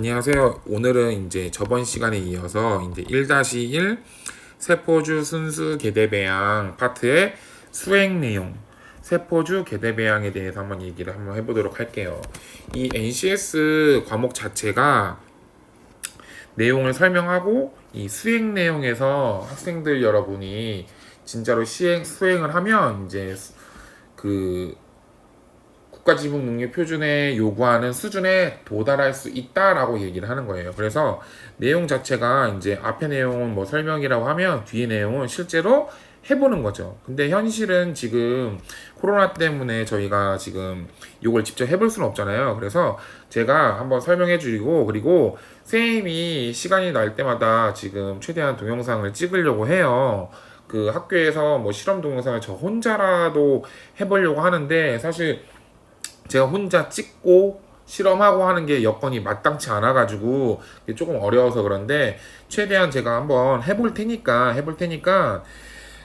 안녕하세요. 오늘은 이제 저번 시간에 이어서 이제 1-1 세포주 순수 계대배양 파트의 수행 내용, 세포주 계대배양에 대해서 한번 얘기를 한번 해보도록 할게요. 이 NCS 과목 자체가 내용을 설명하고 이 수행 내용에서 학생들 여러분이 진짜로 수행을 하면 이제 그 국가지능능력표준에 요구하는 수준에 도달할 수 있다라고 얘기를 하는 거예요. 그래서 내용 자체가 이제 앞에 내용은 뭐 설명이라고 하면 뒤에 내용은 실제로 해보는 거죠. 근데 현실은 지금 코로나 때문에 저희가 지금 이걸 직접 해볼 수는 없잖아요. 그래서 제가 한번 설명해 드리고, 그리고 선생님이 시간이 날 때마다 지금 최대한 동영상을 찍으려고 해요. 그 학교에서 뭐 실험 동영상을 저 혼자라도 해보려고 하는데, 사실 제가 혼자 찍고 실험하고 하는 게 여건이 마땅치 않아가지고 조금 어려워서 그런데, 최대한 제가 한번 해볼 테니까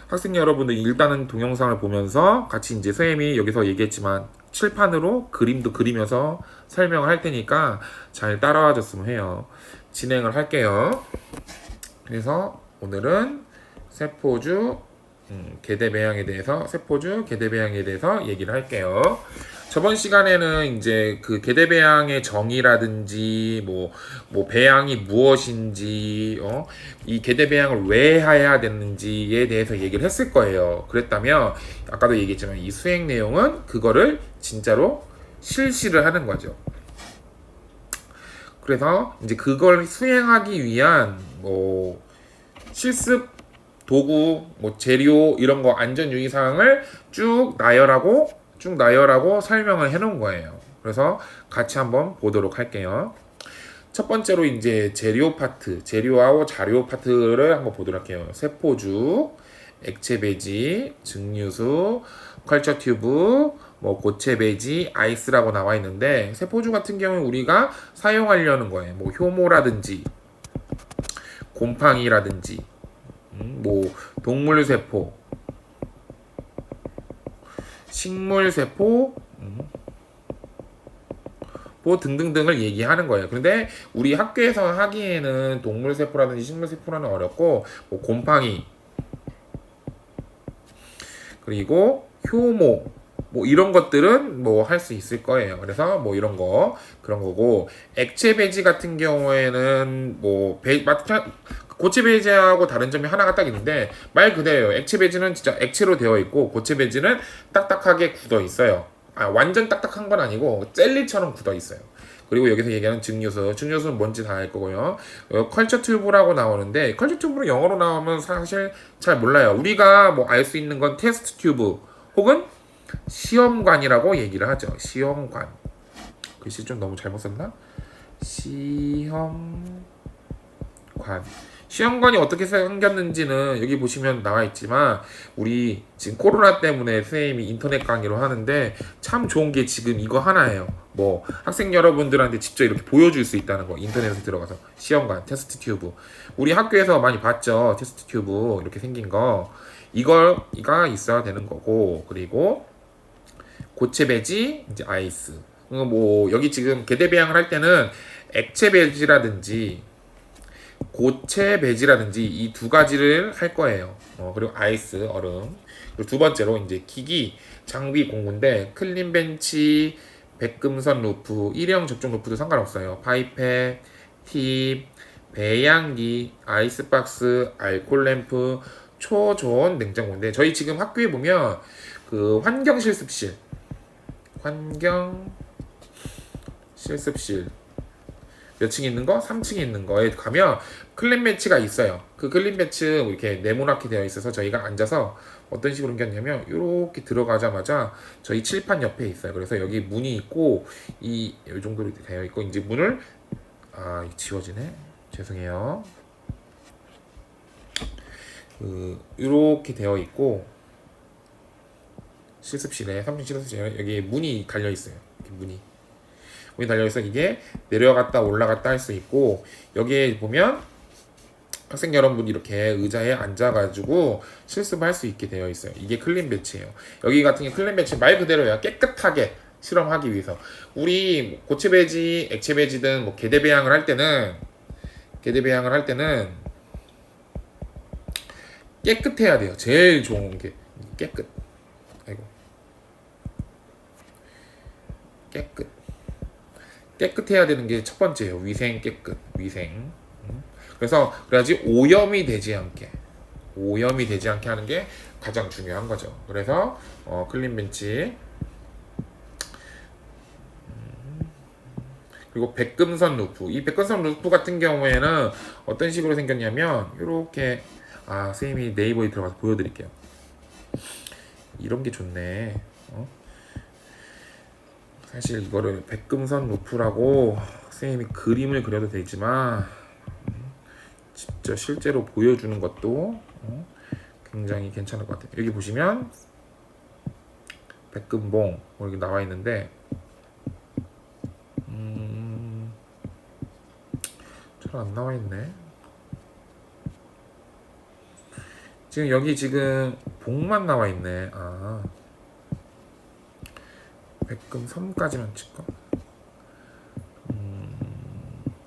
학생 여러분들 일단은 동영상을 보면서 같이 이제 선생님이 여기서 얘기했지만 칠판으로 그림도 그리면서 설명을 할 테니까 잘 따라와 줬으면 해요. 진행을 할게요. 그래서 오늘은 세포주 세포주 계대배양에 대해서 얘기를 할게요. 저번 시간에는 이제 그 계대배양의 정의라든지 뭐 배양이 무엇인지 이 계대배양을 왜 해야 되는지에 대해서 얘기를 했을 거예요. 그랬다면 아까도 얘기했지만 이 수행 내용은 그거를 진짜로 실시를 하는 거죠. 그래서 이제 그걸 수행하기 위한 뭐 실습 도구, 뭐 재료 이런 거 안전 유의 사항을 쭉 나열하고 설명을 해놓은 거예요. 그래서 같이 한번 보도록 할게요. 첫 번째로 이제 재료하고 자료 파트를 한번 보도록 할게요. 세포주, 액체 배지, 증류수, 컬처 튜브, 뭐 고체 배지, 아이스라고 나와 있는데, 세포주 같은 경우는 우리가 사용하려는 거예요. 뭐 효모라든지 곰팡이라든지 뭐 동물세포, 식물세포 뭐 등등등을 얘기하는 거예요. 그런데 우리 학교에서 하기에는 동물세포라든지 식물세포라는 어렵고, 뭐 곰팡이, 그리고 효모, 뭐 이런 것들은 뭐 할 수 있을 거예요. 그래서 뭐 그런 거고, 액체 배지 같은 경우에는 뭐 고체 배지하고 다른 점이 하나가 딱 있는데, 말 그대로 액체 배지는 진짜 액체로 되어 있고, 고체 배지는 딱딱하게 굳어 있어요. 완전 딱딱한 건 아니고 젤리처럼 굳어 있어요. 그리고 여기서 얘기하는 증류수는 뭔지 다 알 거고요. 컬처 튜브라고 나오는데, 컬처 튜브로 영어로 나오면 사실 잘 몰라요. 우리가 뭐 알 수 있는 건 테스트 튜브 혹은 시험관이라고 얘기를 하죠. 시험관. 글씨 좀 너무 잘못 썼나? 시험관이 어떻게 생겼는지는 여기 보시면 나와 있지만, 우리 지금 코로나 때문에 선생님이 인터넷 강의로 하는데 참 좋은 게 지금 이거 하나예요. 뭐 학생 여러분들한테 직접 이렇게 보여줄 수 있다는 거. 인터넷에 들어가서 시험관, 테스트 튜브, 우리 학교에서 많이 봤죠. 테스트 튜브 이렇게 생긴 거, 이가 있어야 되는 거고, 그리고 고체 배지, 이제 아이스. 뭐 여기 지금 계대배양을 할 때는 액체 배지라든지 고체 배지라든지 이 두 가지를 할 거예요. 그리고 아이스, 얼음. 그리고 두 번째로 이제 기기, 장비 공구인데, 클린 벤치, 백금선 루프, 일회용 접종 루프도 상관없어요. 파이펫, 팁, 배양기, 아이스박스, 알콜 램프, 초저온 냉장고인데, 저희 지금 학교에 보면 그 환경 실습실 몇 층에 있는 거? 3층에 있는 거에 가면 클린 벤치가 있어요. 그 클린 벤치 이렇게 네모나게 되어 있어서 저희가 앉아서 어떤 식으로 생겼냐면, 이렇게 들어가자마자 저희 칠판 옆에 있어요. 그래서 여기 문이 있고, 이 정도로 되어 있고, 이제 문을 지워지네. 죄송해요. 이렇게 되어 있고, 3층 실습실에 여기 문이 달려 있어요. 문이 달려있어. 이게 내려갔다 올라갔다 할 수 있고, 여기에 보면 학생 여러분들이 이렇게 의자에 앉아가지고 실습할 수 있게 되어 있어요. 이게 클린 벤치예요. 여기 같은 게 클린 벤치 말 그대로야. 깨끗하게 실험하기 위해서. 우리 고체 배지, 액체 배지든 뭐 계대 배양을 할 때는 깨끗해야 돼요. 제일 좋은 게 깨끗. 아이고. 깨끗해야 되는 게 첫 번째예요. 위생 깨끗. 위생. 그래서 그래야지 오염이 되지 않게 하는 게 가장 중요한 거죠. 그래서 클린 벤치. 그리고 백금선 루프. 이 백금선 루프 같은 경우에는 어떤 식으로 생겼냐면 이렇게 선생님이 네이버에 들어가서 보여드릴게요. 이런 게 좋네. 사실 이거를 백금선 루프라고 선생님이 그림을 그려도 되지만 직접 실제로 보여주는 것도 굉장히 괜찮을 것 같아요. 여기 보시면 백금봉 이렇게 나와 있는데 잘 안 나와 있네. 지금 여기 지금 봉만 나와 있네. 백금선까지만 찍고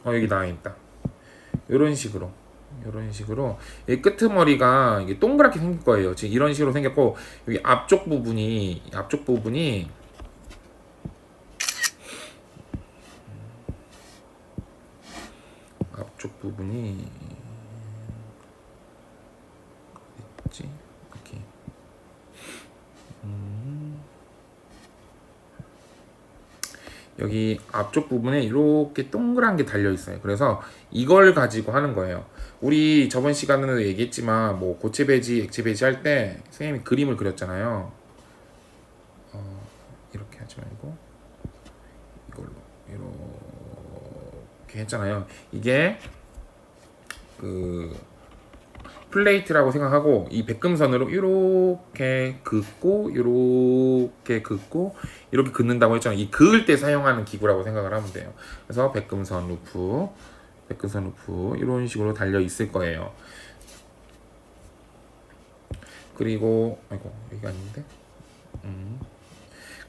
여기 나와 있다. 이런 식으로 이 끄트머리가 이게 동그랗게 생길 거예요. 지금 이런 식으로 생겼고 여기 앞쪽 부분이 있지? 이렇게 여기 앞쪽 부분에 이렇게 동그란 게 달려 있어요. 그래서 이걸 가지고 하는 거예요. 우리 저번 시간에도 얘기했지만 뭐 고체 배지, 액체 배지 할 때 선생님이 그림을 그렸잖아요. 이렇게 하지 말고 이걸로 이렇게 했잖아요. 이게 그 플레이트라고 생각하고 이 백금선으로 이렇게 긋고 이렇게 긋는다고 했잖아요. 이 그을 때 사용하는 기구라고 생각을 하면 돼요. 그래서 백금선 루프 이런 식으로 달려 있을 거예요. 그리고 여기가 아닌데.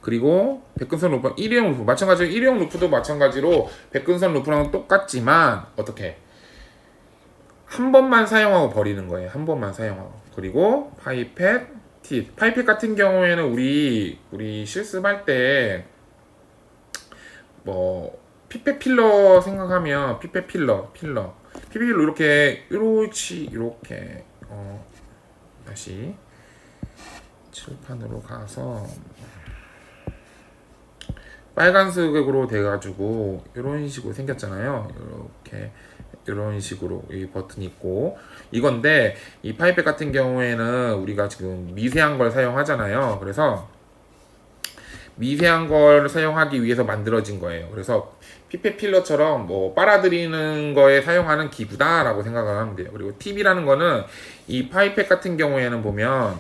그리고 백금선 루프, 일회용 루프 마찬가지로 일회용 루프도 마찬가지로 백금선 루프랑 똑같지만 어떻게 한 번만 사용하고 버리는 거예요. 한 번만 사용하고. 그리고 파이펫, 팁. 파이펫 같은 경우에는 우리 실습할 때 뭐 피펫 필러 생각하면 피펫 필러 이렇게 다시 칠판으로 가서 빨간색으로 돼가지고 이런 식으로 생겼잖아요. 이런 식으로 이 버튼이 있고 이건데 이 파이펫 같은 경우에는 우리가 지금 미세한 걸 사용하잖아요. 그래서 미세한 걸 사용하기 위해서 만들어진 거예요. 그래서 피펫 필러처럼 뭐 빨아들이는 거에 사용하는 기구다라고 생각을 하면 돼요. 그리고 팁이라는 거는 이 파이펫 같은 경우에는 보면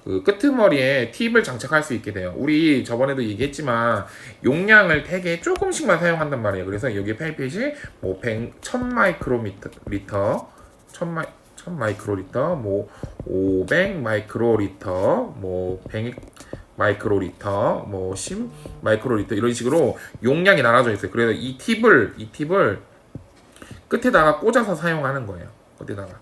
그 끄트머리에 팁을 장착할 수 있게 돼요. 우리 저번에도 얘기했지만 용량을 되게 조금씩만 사용한단 말이에요. 그래서 여기 파이펫이 뭐 1000 마이크로리터, 1000 마이크로리터, 뭐 500 마이크로리터, 뭐 100 마이크로리터, 뭐 10 마이크로리터 이런 식으로 용량이 나눠져 있어요. 그래서 이 팁을 끝에다가 꽂아서 사용하는 거예요. 끝에다가.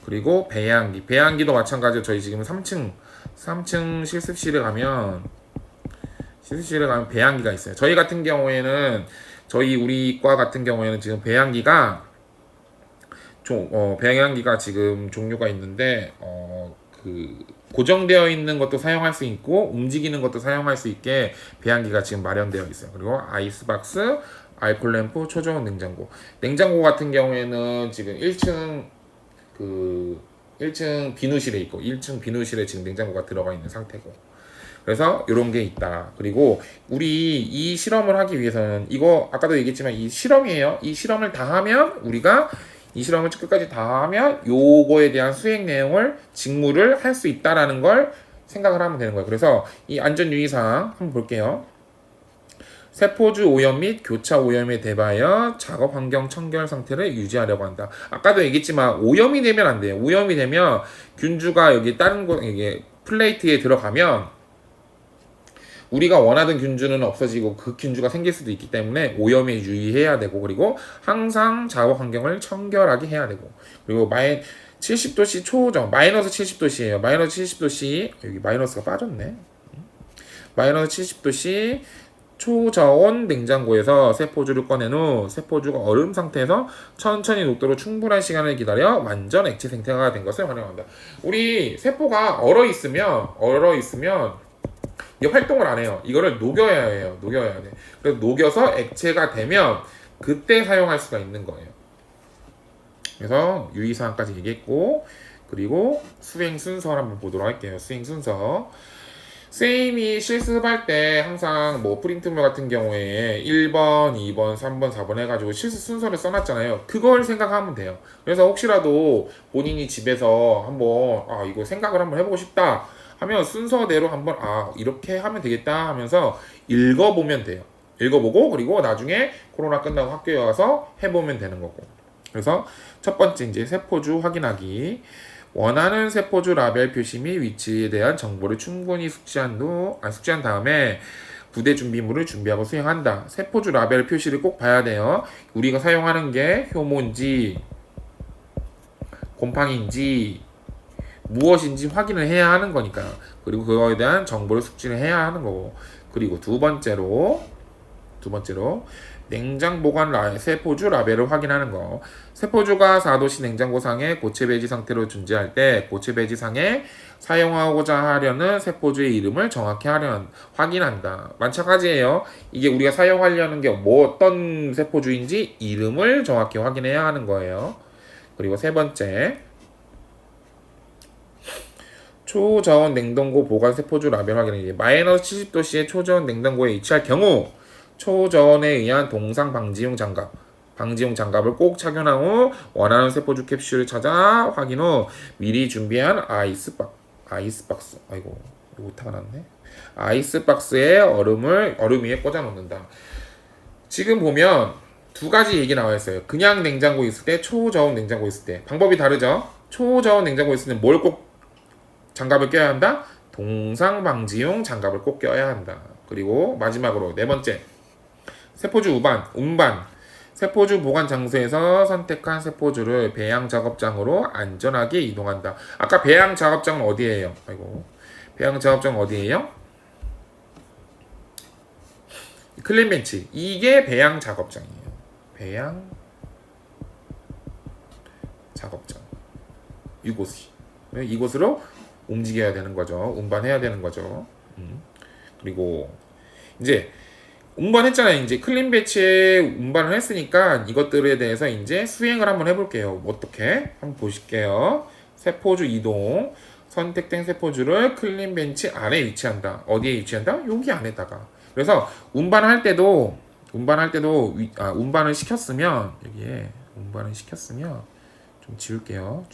그리고 배양기도 마찬가지로 저희 지금 3층 실습실에 가면 배양기가 있어요. 저희 같은 경우에는 우리 과 같은 경우에는 지금 배양기가 지금 종류가 있는데 고정되어 있는 것도 사용할 수 있고 움직이는 것도 사용할 수 있게 배양기가 지금 마련되어 있어요. 그리고 아이스박스, 알콜 램프, 초저온 냉장고 같은 경우에는 지금 1층 비누실에 있고 1층 비누실에 지금 냉장고가 들어가 있는 상태고 그래서 이런 게 있다. 그리고 우리 이 실험을 하기 위해서는 이거 아까도 얘기했지만 이 실험이에요. 이 실험을 다 하면 우리가 이 실험을 끝까지 다 하면 요거에 대한 수행 내용을 직무를 할 수 있다라는 걸 생각을 하면 되는 거예요. 그래서 이 안전 유의사항 한번 볼게요. 세포주 오염 및 교차 오염에 대비하여 작업 환경 청결 상태를 유지하려고 한다. 아까도 얘기했지만 오염이 되면 안 돼요. 오염이 되면 균주가 여기 다른 곳 이게 플레이트에 들어가면 우리가 원하던 균주는 없어지고 그 균주가 생길 수도 있기 때문에 오염에 유의해야 되고, 그리고 항상 작업 환경을 청결하게 해야 되고, 그리고 70도씨 초저온 마이너스 70도씨예요. 마이너스 70도씨 여기 마이너스가 빠졌네. 마이너스 70도씨 초저온 냉장고에서 세포주를 꺼낸 후 세포주가 얼음 상태에서 천천히 녹도록 충분한 시간을 기다려 완전 액체 상태가 된 것을 환영한다. 우리 세포가 얼어 있으면 이 활동을 안 해요. 이거를 녹여야 해요. 녹여야 돼. 그래서 녹여서 액체가 되면 그때 사용할 수가 있는 거예요. 그래서 유의사항까지 얘기했고, 그리고 수행 순서를 한번 보도록 할게요. 수행 순서. 쌤이 실습할 때 항상 뭐 프린트물 같은 경우에 1번, 2번, 3번, 4번 해가지고 실습 순서를 써놨잖아요. 그걸 생각하면 돼요. 그래서 혹시라도 본인이 집에서 한번 이거 생각을 한번 해보고 싶다 하면 순서대로 한번 이렇게 하면 되겠다 하면서 읽어보면 돼요. 읽어보고 그리고 나중에 코로나 끝나고 학교에 와서 해보면 되는 거고. 그래서 첫 번째 이제 세포주 확인하기. 원하는 세포주 라벨 표시 및 위치에 대한 정보를 충분히 숙지한 다음에 부대 준비물을 준비하고 수행한다. 세포주 라벨 표시를 꼭 봐야 돼요. 우리가 사용하는 게 효모인지 곰팡이인지 무엇인지 확인을 해야 하는 거니까요. 그리고 그거에 대한 정보를 숙지를 해야 하는 거고. 그리고 두 번째로 냉장 보관 세포주 라벨을 확인하는 거. 세포주가 4도씨 냉장고상에 고체 배지 상태로 존재할 때 고체 배지상에 사용하고자 하려는 세포주의 이름을 정확히 확인한다. 마찬가지예요. 이게 우리가 사용하려는 게 어떤 세포주인지 이름을 정확히 확인해야 하는 거예요. 그리고 세 번째, 초저온 냉동고 보관 세포주 라벨 확인은 마이너스 70도씨의 초저온 냉동고에 위치할 경우 초저온에 의한 동상 방지용 장갑을 꼭 착용한 후 원하는 세포주 캡슐을 찾아 확인 후 미리 준비한 아이스박스 이거 오타가 났네. 아이스박스에 얼음 위에 꽂아 놓는다. 지금 보면 두 가지 얘기 나와 있어요. 그냥 냉장고 있을 때, 초저온 냉장고 있을 때 방법이 다르죠. 초저온 냉장고 있을 때 뭘 꼭 장갑을 껴야 한다? 동상 방지용 장갑을 꼭 껴야 한다. 그리고 마지막으로 네 번째, 세포주 운반. 세포주 보관 장소에서 선택한 세포주를 배양 작업장으로 안전하게 이동한다. 아까 배양 작업장은 어디예요? 배양 작업장 어디예요? 클린벤치. 이게 배양 작업장이에요. 배양 작업장. 이곳으로 움직여야 되는 거죠. 운반해야 되는 거죠. 그리고 이제 운반했잖아요. 이제 클린 배치에 운반을 했으니까 이것들에 대해서 이제 수행을 한번 해볼게요. 어떻게? 한번 보실게요. 세포주 이동. 선택된 세포주를 클린 벤치 안에 위치한다. 어디에 위치한다? 여기 안에다가. 그래서 운반을 시켰으면 여기에 운반을 시켰으면 좀 지울게요.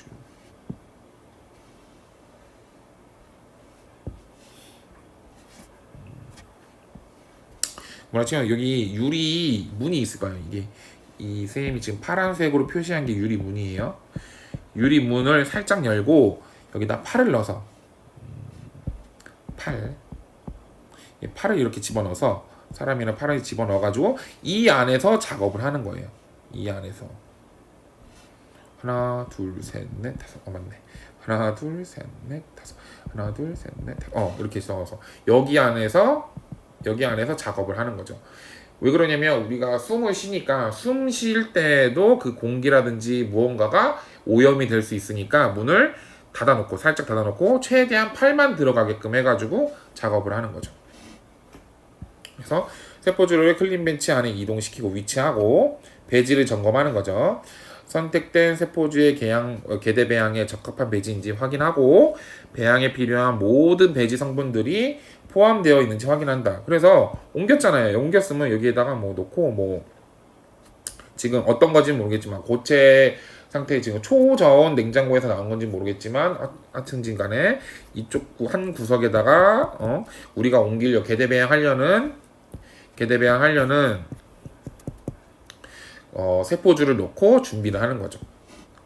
뭐라지만 여기 유리 문이 있을 거예요. 이 쌤이 지금 파란색으로 표시한 게 유리 문이에요. 유리 문을 살짝 열고 여기다 팔을 넣어서 팔을 이렇게 집어넣어서 사람이나 팔을 집어넣어가지고 이 안에서 작업을 하는 거예요. 이 안에서 하나 둘 셋 넷 다섯 맞네. 하나 둘 셋 넷 다섯 하나 둘 셋 넷 이렇게 넣어서 여기 안에서 작업을 하는 거죠. 왜 그러냐면 우리가 숨을 쉬니까 숨 쉴 때도 그 공기라든지 무언가가 오염이 될 수 있으니까 문을 살짝 닫아놓고 최대한 팔만 들어가게끔 해가지고 작업을 하는 거죠. 그래서 세포주를 클린벤치 안에 이동시키고 위치하고 배지를 점검하는 거죠. 선택된 세포주의 개대 배양에 적합한 배지인지 확인하고 배양에 필요한 모든 배지 성분들이 포함되어 있는지 확인한다. 그래서 옮겼잖아요. 옮겼으면 여기에다가 놓고 지금 어떤 건지는 모르겠지만 고체 상태에 지금 초저온 냉장고에서 나온 건지 모르겠지만 하여튼 간에 이쪽 한 구석에다가 우리가 개대 배양하려는 개대 배양하려는 세포주를 놓고 준비를 하는 거죠.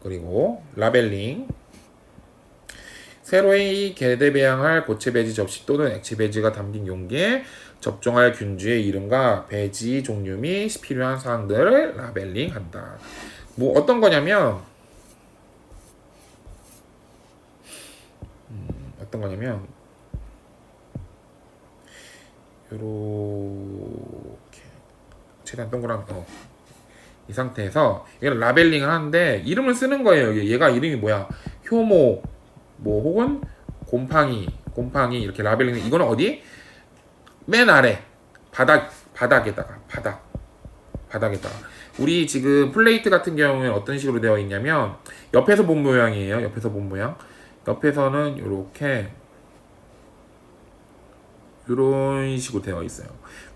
그리고 라벨링. 세로의 개대 배양할 고체 배지 접시 또는 액체 배지가 담긴 용기에 접종할 균주의 이름과 배지 종류 및 필요한 사항들을 라벨링한다. 뭐 어떤 거냐면 요렇게 최대한 동그란 이 상태에서 얘를 라벨링을 하는데 이름을 쓰는 거예요. 얘가 이름이 뭐야? 효모 뭐 혹은 곰팡이 이렇게 라벨링. 이거는 어디? 맨 아래 바닥에다가 우리 지금 플레이트 같은 경우에 어떤 식으로 되어 있냐면 옆에서 본 모양이에요. 옆에서는 이런 식으로 되어 있어요.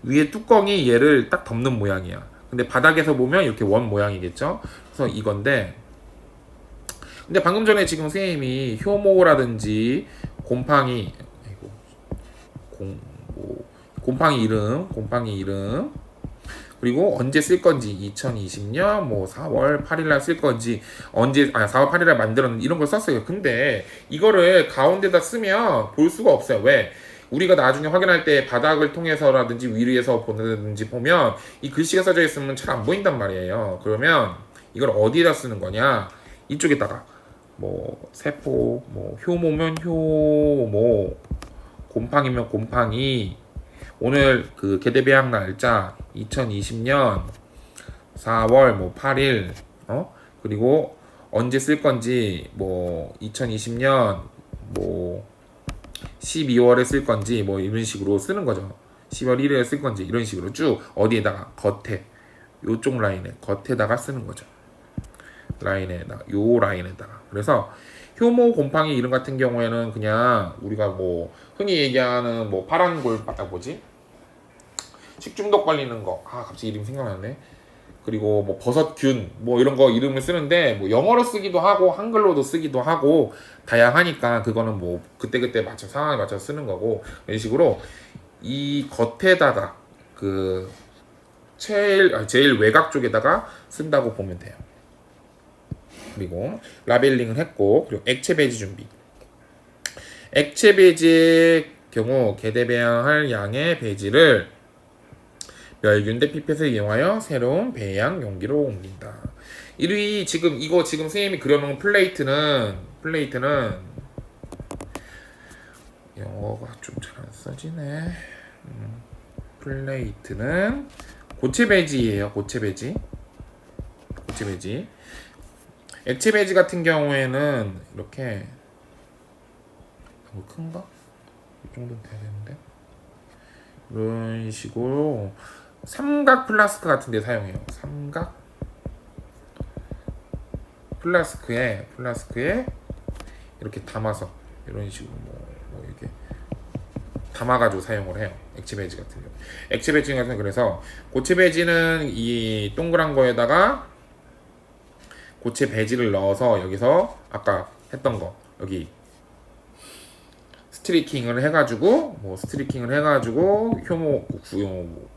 위에 뚜껑이 얘를 딱 덮는 모양이야. 근데 바닥에서 보면 이렇게 원 모양이겠죠. 그래서 이건데, 근데 방금 전에 지금 선생님이 효모라든지 곰팡이 곰팡이 이름 그리고 언제 쓸 건지 2020년 뭐 4월 8일 날 쓸 건지 4월 8일 날 만들었는데 이런 걸 썼어요. 근데 이거를 가운데다 쓰면 볼 수가 없어요. 왜? 우리가 나중에 확인할 때 바닥을 통해서라든지 위에서 보는지 보면 이 글씨가 써져 있으면 잘 안 보인단 말이에요. 그러면 이걸 어디에다 쓰는 거냐? 이쪽에다가 뭐 세포, 뭐 효모면 효모, 곰팡이면 곰팡이. 오늘 그 개대 배양 날짜 2020년 4월 뭐 8일 그리고 언제 쓸 건지 뭐 2020년 뭐 12월에 쓸 건지 뭐 이런 식으로 쓰는 거죠. 10월 1일에 쓸 건지 이런 식으로 쭉 어디에다가 겉에 요쪽 라인에 겉에다가 쓰는 거죠. 라인에다가. 그래서 효모 곰팡이 이름 같은 경우에는 그냥 우리가 뭐 흔히 얘기하는 뭐 파란 뭐지? 식중독 걸리는 거. 갑자기 이름 생각나네. 그리고 뭐 버섯균 뭐 이런 거 이름을 쓰는데 뭐 영어로 쓰기도 하고 한글로도 쓰기도 하고 다양하니까 그거는 뭐 그때그때 상황에 맞춰 쓰는 거고 이런 식으로 이 겉에다가 그 제일 외곽 쪽에다가 쓴다고 보면 돼요. 그리고 라벨링을 했고 그리고 액체 배지 준비. 액체 배지의 경우 개대 배양할 양의 배지를 멸균대 피펫을 이용하여 새로운 배양 용기로 옮긴다. 지금 선생님이 그려놓은 플레이트는 영어가 좀 잘 안 써지네. 플레이트는 고체 배지예요. 고체 배지. 액체 배지 같은 경우에는 이렇게 너무 큰가? 이 정도는 돼야 되는데 이런 식으로 삼각 플라스크 같은 데 사용해요. 삼각 플라스크에 이렇게 담아서 이런 식으로 뭐 이렇게 담아가지고 사용을 해요. 액체 배지 같은 경우. 액체 배지 같은 경우 그래서 고체 배지는 이 동그란 거에다가 고체 배지를 넣어서 여기서 아까 했던 거 여기 스트리킹을 해가지고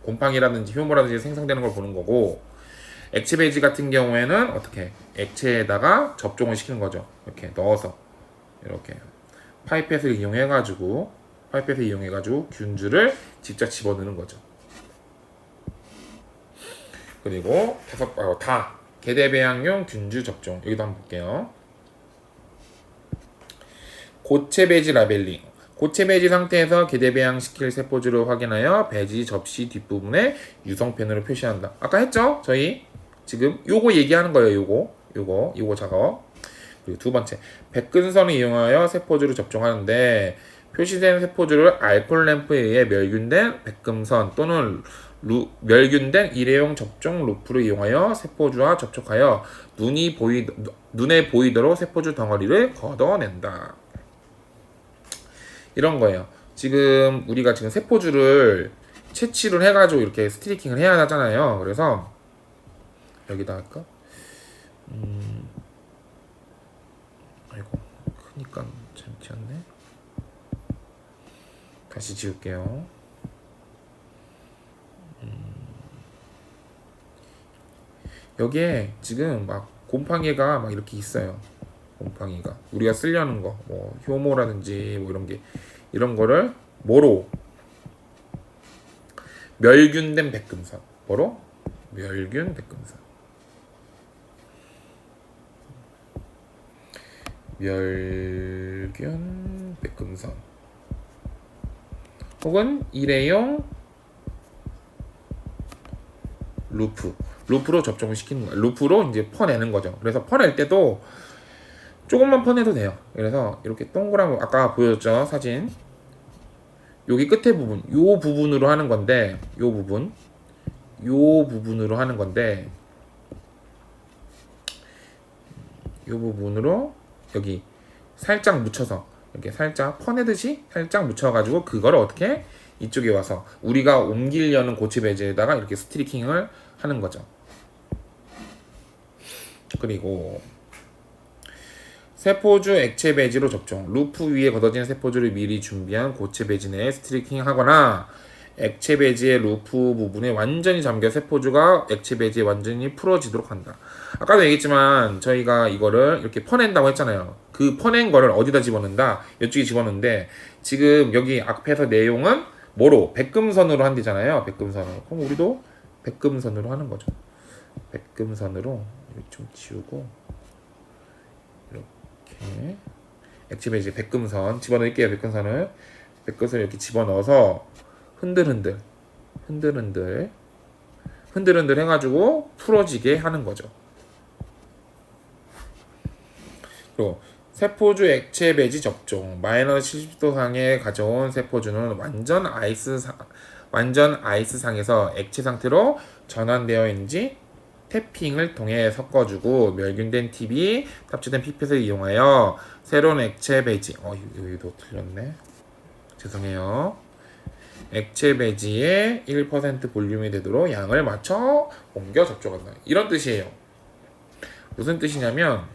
곰팡이라든지 효모라든지 생성되는 걸 보는 거고, 액체 배지 같은 경우에는 어떻게 액체에다가 접종을 시키는 거죠. 이렇게 넣어서 이렇게 파이펫을 이용해가지고 균주를 직접 집어넣는 거죠. 그리고 개대 배양용 균주 접종. 여기도 한번 볼게요. 고체 배지 라벨링. 고체 배지 상태에서 개대 배양시킬 세포주를 확인하여 배지 접시 뒷부분에 유성펜으로 표시한다. 아까 했죠? 저희 지금 요거 얘기하는 거예요. 요거 작업. 그리고 두 번째, 백근선을 이용하여 세포주를 접종하는데 표시된 세포주를 알코올 램프에 의해 멸균된 백금선 또는 멸균된 일회용 접종 루프를 이용하여 세포주와 접촉하여 눈에 보이도록 세포주 덩어리를 걷어낸다. 이런 거예요. 지금 우리가 지금 세포주를 채취를 해가지고 이렇게 스트리킹을 해야 하잖아요. 그래서 여기다 할까? 아이고 크니까 참 지웠네. 다시 지울게요. 여기에 지금 막 곰팡이가 막 이렇게 있어요. 곰팡이가 우리가 쓰려는 거, 뭐 효모라든지 뭐 이런 거를 뭐로 멸균된 백금산, 뭐로 멸균 백금산, 멸균 백금산, 혹은 일회용 루프로 접종을 시키는 거예요. 루프로 이제 퍼내는 거죠. 그래서 퍼낼 때도 조금만 퍼내도 돼요. 그래서 이렇게 동그란, 아까 보여줬죠 사진, 여기 끝에 부분, 요 부분으로 하는 건데, 요 부분으로 하는 건데, 요 부분으로 여기 살짝 묻혀서, 이렇게 살짝 퍼내듯이 살짝 묻혀가지고 그걸 어떻게 이쪽에 와서 우리가 옮기려는 고체 배제에다가 이렇게 스트리킹을 하는 거죠. 그리고 세포주 액체 배지로 접종. 루프 위에 걷어진 세포주를 미리 준비한 고체 배지 내에 스트리킹 하거나, 액체 배지의 루프 부분에 완전히 잠겨 세포주가 액체 배지에 완전히 풀어지도록 한다. 아까도 얘기했지만 저희가 이거를 이렇게 퍼낸다고 했잖아요. 그 퍼낸 거를 어디다 집어넣는다? 이쪽에 집어넣는데, 지금 여기 앞에서 내용은 뭐로? 백금선으로 한대잖아요. 백금선으로. 그럼 우리도 백금선으로 하는 거죠. 백금선으로 좀 지우고, 이렇게 액체 배지 백금선 집어넣을게요. 백금선을 이렇게 집어넣어서 흔들흔들 해가지고 풀어지게 하는 거죠. 그리고 세포주 액체 배지 접종. 마이너스 70도 상에 가져온 세포주는 완전 아이스상에서 액체 상태로 전환되어 있는지 태핑을 통해 섞어주고, 멸균된 팁이 탑재된 피펫을 이용하여 새로운 액체 배지, 여기도 틀렸네, 죄송해요. 액체 배지에 1% 볼륨이 되도록 양을 맞춰 옮겨 접촉한다. 이런 뜻이에요. 무슨 뜻이냐면,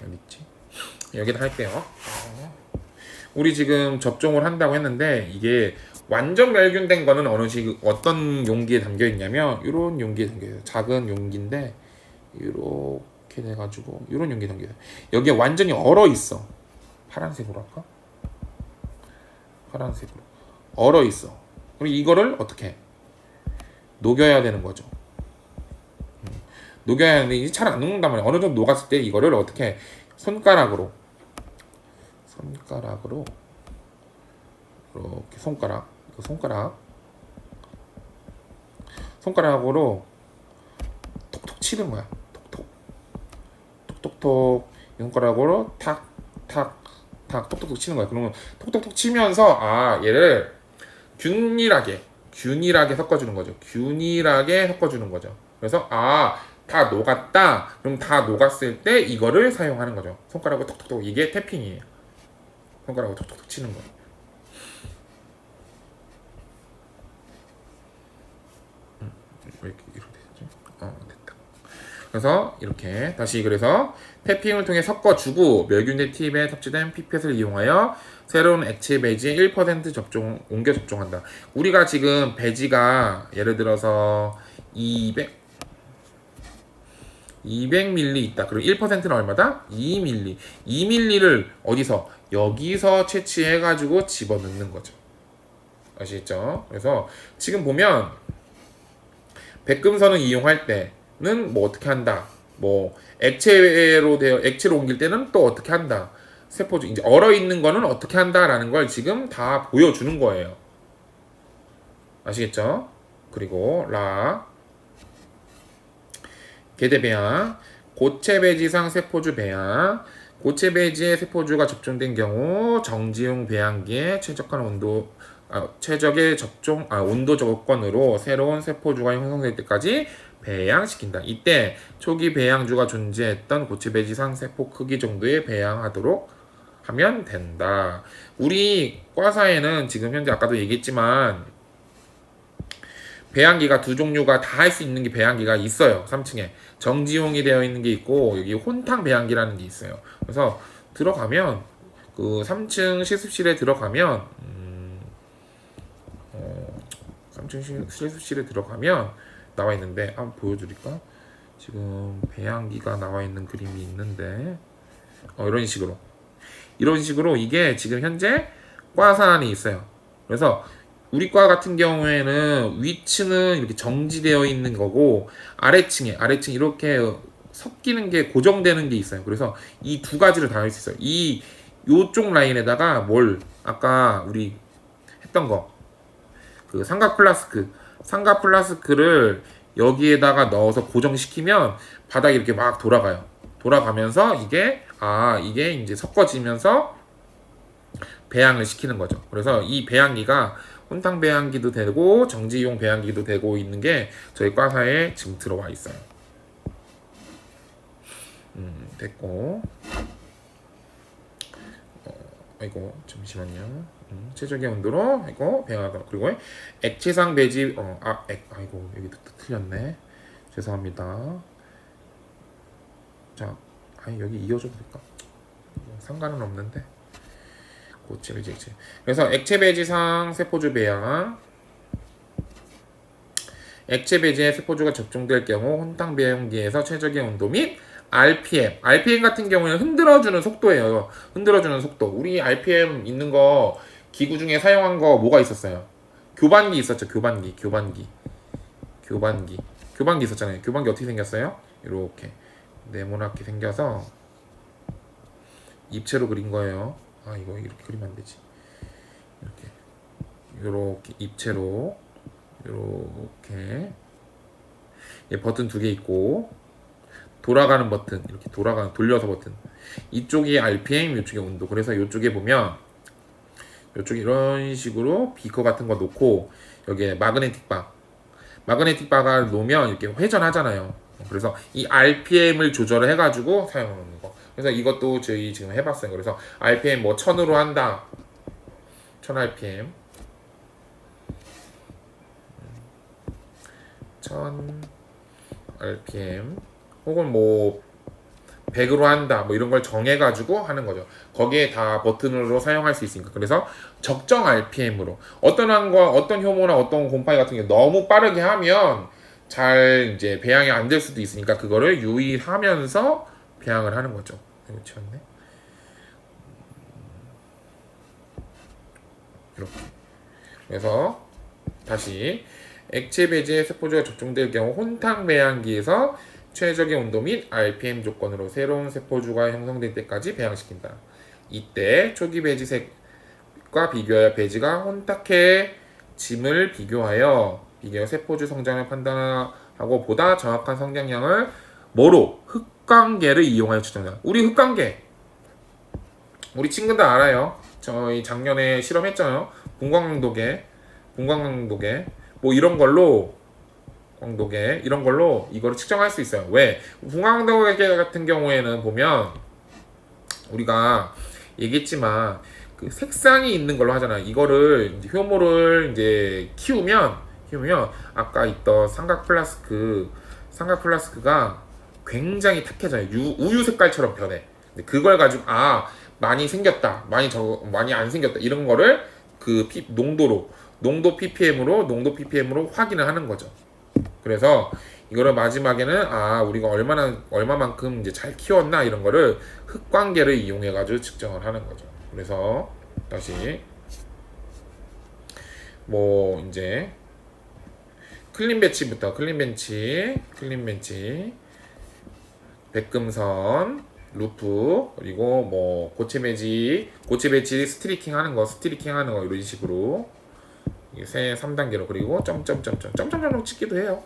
어딨지? 여기다 할게요. 우리 지금 접종을 한다고 했는데, 이게 완전 멸균된 거는 어떤 용기에 담겨 있냐면, 이런 용기에 담겨 있어요. 작은 용기인데 이렇게 돼가지고 이런 용기에 담겨 있어요. 여기에 완전히 얼어 있어. 파란색으로 할까? 파란색으로 얼어 있어. 그럼 이거를 어떻게 녹여야 되는 거죠. 녹여야 하는데 이게 잘 안 녹는단 말이야. 어느 정도 녹았을 때 이거를 어떻게 손가락으로 이렇게 손가락으로 톡톡 치는 거야. 톡톡톡 이 손가락으로 탁탁탁 톡톡톡 치는 거야. 그러면 톡톡톡 치면서 얘를 균일하게 섞어주는 거죠. 그래서 다 녹았다. 그럼 다 녹았을 때 이거를 사용하는 거죠. 손가락으로 톡톡톡. 이게 태핑이에요. 손가락으로 톡톡톡 치는 거. 왜 이렇게 되지? 됐다. 그래서 이렇게 다시, 그래서 태핑을 통해 섞어주고, 멸균제 팁에 탑재된 피펫을 이용하여 새로운 액체 배지에 1% 옮겨 접종한다. 우리가 지금 배지가 예를 들어서 200ml 있다. 그리고 1%는 얼마다? 2ml. 2ml를 어디서? 여기서 채취해가지고 집어넣는 거죠. 아시겠죠? 그래서 지금 보면 백금선을 이용할 때는 뭐 어떻게 한다. 뭐 액체로 옮길 때는 또 어떻게 한다. 세포주 이제 얼어 있는 거는 어떻게 한다라는 걸 지금 다 보여주는 거예요. 아시겠죠? 그리고 게대 배양, 고체 배지상 세포주 배양. 고체 배지에 세포주가 접종된 경우 정지용 배양기에 최적의 온도 조건으로 새로운 세포주가 형성될 때까지 배양시킨다. 이때 초기 배양주가 존재했던 고체 배지상 세포 크기 정도의 배양하도록 하면 된다. 우리 과사에는 지금 현재 아까도 얘기했지만 배양기가 두 종류가 다 할 수 있는 게 배양기가 있어요. 3층에 정지용이 되어 있는 게 있고, 여기 혼탕 배양기라는 게 있어요. 그래서 들어가면 그 3층 실습실에 들어가면 3층 실습실에 들어가면 나와 있는데 한번 보여드릴까? 지금 배양기가 나와 있는 그림이 있는데 이런 식으로 이게 지금 현재 과 사안이 있어요. 그래서 우리 과 같은 경우에는 위층은 이렇게 정지되어 있는 거고 아래층 이렇게 섞이는 게 고정되는 게 있어요. 그래서 이 두 가지를 다 할 수 있어요. 이 요쪽 라인에다가 뭘 아까 우리 했던 거 그 삼각 플라스크를 여기에다가 넣어서 고정시키면 바닥이 이렇게 막 돌아가요. 돌아가면서 이게 이제 섞어지면서 배양을 시키는 거죠. 그래서 이 배양기가 혼탕 배양기도 되고 정지용 배양기도 되고 있는 게 저희 과사에 지금 들어와 있어요. 됐고. 아이고 잠시만요. 최적의 온도로 이거 배양하다. 그리고 액체상 배지 아이고 여기도 또 틀렸네. 죄송합니다. 자, 여기 이어줘도 될까? 상관은 없는데. 고체 배지 액체. 그래서 액체 배지상 세포주 배양. 액체 배지에 세포주가 접종될 경우 혼탕 배양기에서 최적의 온도 및 RPM 같은 경우에는 흔들어주는 속도예요. 흔들어주는 속도. 우리 RPM 있는 거 기구 중에 사용한 거 뭐가 있었어요? 교반기 있었죠. 교반기 있었잖아요. 교반기 어떻게 생겼어요? 이렇게 네모나게 생겨서 입체로 그린 거예요. 이거 이렇게 그리면 안 되지. 이렇게 입체로 이렇게 버튼 두 개 있고 돌아가는 버튼 이렇게 돌려서 버튼 이쪽이 RPM 이쪽이 온도. 그래서 이쪽에 보면 이쪽에 이런 식으로 비커 같은 거 놓고 여기에 마그네틱 바가 놓으면 이렇게 회전하잖아요. 그래서 이 RPM을 조절을 해가지고 사용하는 거. 그래서 이것도 저희 지금 해봤어요. 그래서 RPM 뭐 1000으로 한다. 1000 RPM 혹은 뭐 100으로 한다 뭐 이런 걸 정해가지고 하는 거죠. 거기에 다 버튼으로 사용할 수 있으니까. 그래서 적정 RPM으로 어떤 효모나 어떤 곰팡이 같은 게 너무 빠르게 하면 잘 이제 배양이 안 될 수도 있으니까 그거를 유의하면서 배양을 하는 거죠. 이거 치웠네. 이렇게. 그래서 다시 액체 배지에 세포주가 접종될 경우 혼탕 배양기에서 최적의 온도 및 RPM 조건으로 새로운 세포주가 형성될 때까지 배양시킨다. 이때 초기 배지색과 비교하여 배지가 혼탁해짐을 비교하여 세포주 성장을 판단하고 보다 정확한 성장량을 흑광계를 이용하여 추정한다. 우리 친구들 알아요. 저희 작년에 실험했잖아요. 분광광도계 뭐 이런 걸로 이거를 측정할 수 있어요. 왜? 분광광도계 같은 경우에는 보면 우리가 얘기했지만 그 색상이 있는 걸로 하잖아요. 이거를 이제 효모를 이제 키우면 아까 있던 삼각 플라스크가 굉장히 탁해져요. 우유 색깔처럼 변해. 근데 그걸 가지고 많이 생겼다, 많이 안 생겼다 이런 거를 그 농도 ppm으로 확인을 하는 거죠. 그래서 이거를 마지막에는 우리가 얼마만큼 이제 잘 키웠나 이런 거를 흑광계를 이용해 가지고 측정을 하는 거죠. 그래서 다시 뭐 이제 클린 벤치, 백금선, 루프, 그리고 뭐 고체 배지 스트리킹 하는 거 이런 식으로 이게 3단계로 그리고 점점점 찍기도 해요.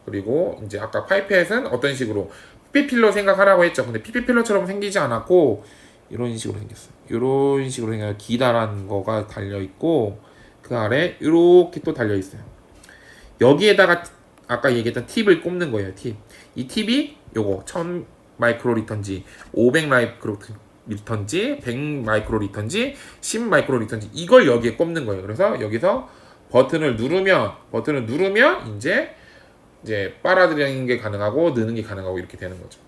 그리고 이제 아까 파이펫은 어떤 식으로 피피필러 생각하라고 했죠. 근데 피피필러처럼 생기지 않았고 이런 식으로 생겼어요. 이런 식으로 생겨 기다란 거가 달려 있고 그 아래 이렇게 또 달려 있어요. 여기에다가 아까 얘기했던 팁을 꼽는 거예요. 이 팁이 요거 1000 마이크로 리턴지, 500 마이크로 리턴지, 100 마이크로 리턴지, 10 마이크로 리턴지 이걸 여기에 꼽는 거예요. 그래서 여기서 버튼을 누르면 이제 빨아들이는 게 가능하고 느는 게 가능하고 이렇게 되는 거죠.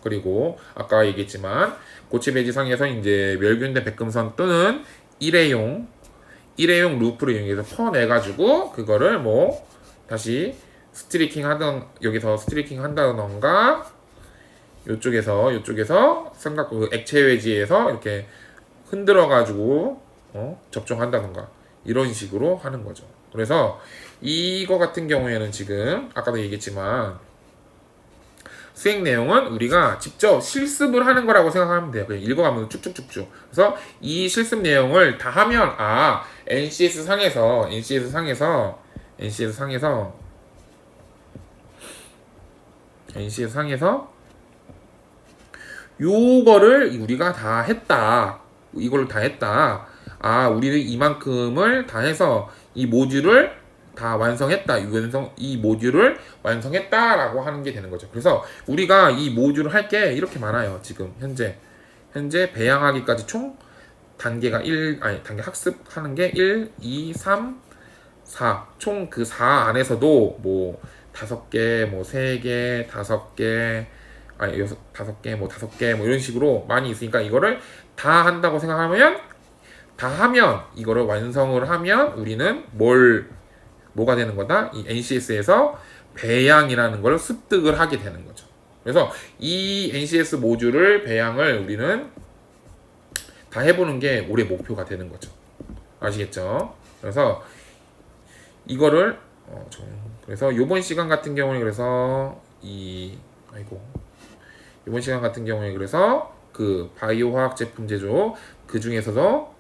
그리고 아까 얘기했지만 고체 배지상에서 이제 멸균된 백금선 또는 일회용 루프를 이용해서 퍼내가지고 그거를 뭐 다시 스트리킹 하던 여기서 스트리킹 한다던가 요쪽에서 삼각 그 액체 외지에서 이렇게 흔들어 가지고 접종한다던가 이런 식으로 하는 거죠. 그래서 이거 같은 경우에는 지금 아까도 얘기했지만 수행 내용은 우리가 직접 실습을 하는 거라고 생각하면 돼요. 그냥 읽어가면서 쭉쭉쭉쭉. 그래서 이 실습 내용을 다 하면 NCS 상에서 요거를 우리가 다 했다. 이걸 다 했다. 우리는 이만큼을 다 해서 이 모듈을 다 완성했다. 이 모듈을 완성했다라고 하는 게 되는 거죠. 그래서 우리가 이 모듈을 할 게 이렇게 많아요. 지금 현재 배양하기까지 총 단계 학습하는 게 1, 2, 3, 4. 총 그 4 안에서도 뭐 5개, 뭐 3개, 5개, 5개, 뭐 5개, 뭐 이런 식으로 많이 있으니까 이거를 다 한다고 생각하면 다 하면 이거를 완성을 하면 우리는 뭐가 되는 거다? 이 NCS에서 배양이라는 걸 습득을 하게 되는 거죠. 그래서 이 NCS 모듈을 배양을 우리는 다 해보는 게 우리의 목표가 되는 거죠. 아시겠죠? 그래서 이거를 그래서 요번 시간 같은 경우에 그래서 그 바이오 화학 제품 제조 그 중에서도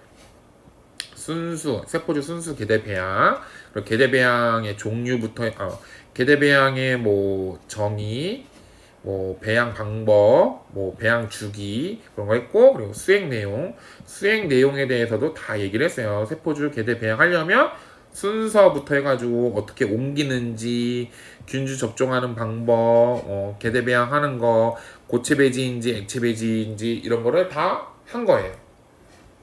세포주 순수 계대 배양, 그리고 계대 배양의 종류부터 계대 배양의 뭐 정의, 뭐 배양 방법, 뭐 배양 주기 그런 거 했고, 그리고 수행 내용에 대해서도 다 얘기를 했어요. 세포주 계대 배양하려면 순서부터 해가지고 어떻게 옮기는지, 균주 접종하는 방법, 계대 배양하는 거, 고체 배지인지 액체 배지인지 이런 거를 다 한 거예요.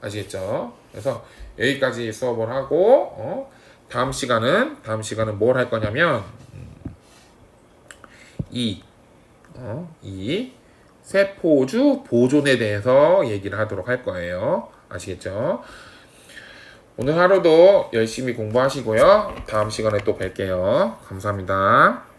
아시겠죠? 그래서 여기까지 수업을 하고 다음 시간은 뭘 할 거냐면 이 세포주 보존에 대해서 얘기를 하도록 할 거예요. 아시겠죠? 오늘 하루도 열심히 공부하시고요. 다음 시간에 또 뵐게요. 감사합니다.